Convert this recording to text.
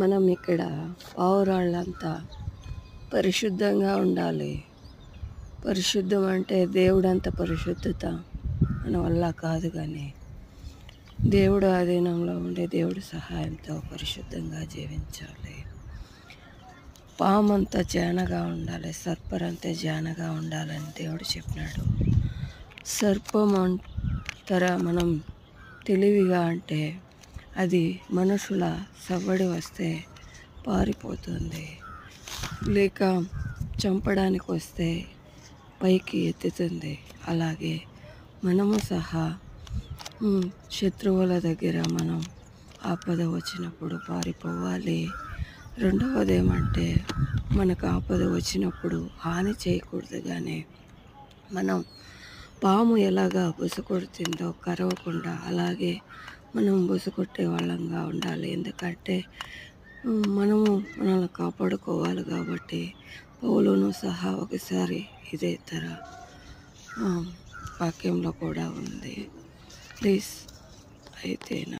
మనం ఇక్కడ పావురాళ్ళంతా పరిశుద్ధంగా ఉండాలి. పరిశుద్ధం అంటే దేవుడంత పరిశుద్ధత మన వల్ల కాదు, కానీ దేవుడు ఆధీనంలో ఉండే దేవుడి సహాయంతో పరిశుద్ధంగా జీవించాలి. పామంతా జానగా ఉండాలి, సర్పరంతా జానగా ఉండాలని దేవుడు చెప్పినాడు. సర్పం మనం తెలివిగా అంటే అది మనుషుల సవ్వడి వస్తే పారిపోతుంది, లేక చంపడానికి వస్తే పైకి ఎత్తుతుంది. అలాగే మనము సహా శత్రువుల దగ్గర మనం ఆపద వచ్చినప్పుడు పారిపోవాలి. రెండవది ఏమంటే, మనకు ఆపద వచ్చినప్పుడు హాని చేయకూడదు, కానీ మనం పాము ఎలాగా బుసకొడుతుందో కరవకుండా అలాగే మనం బుసకొట్టే వాళ్ళంగా ఉండాలి. ఎందుకంటే మనము మనల్ని కాపాడుకోవాలి కాబట్టి. పౌలును సహా ఒకసారి ఇదే తర వాక్యంలో కూడా ఉంది. ప్లీజ్ అయితే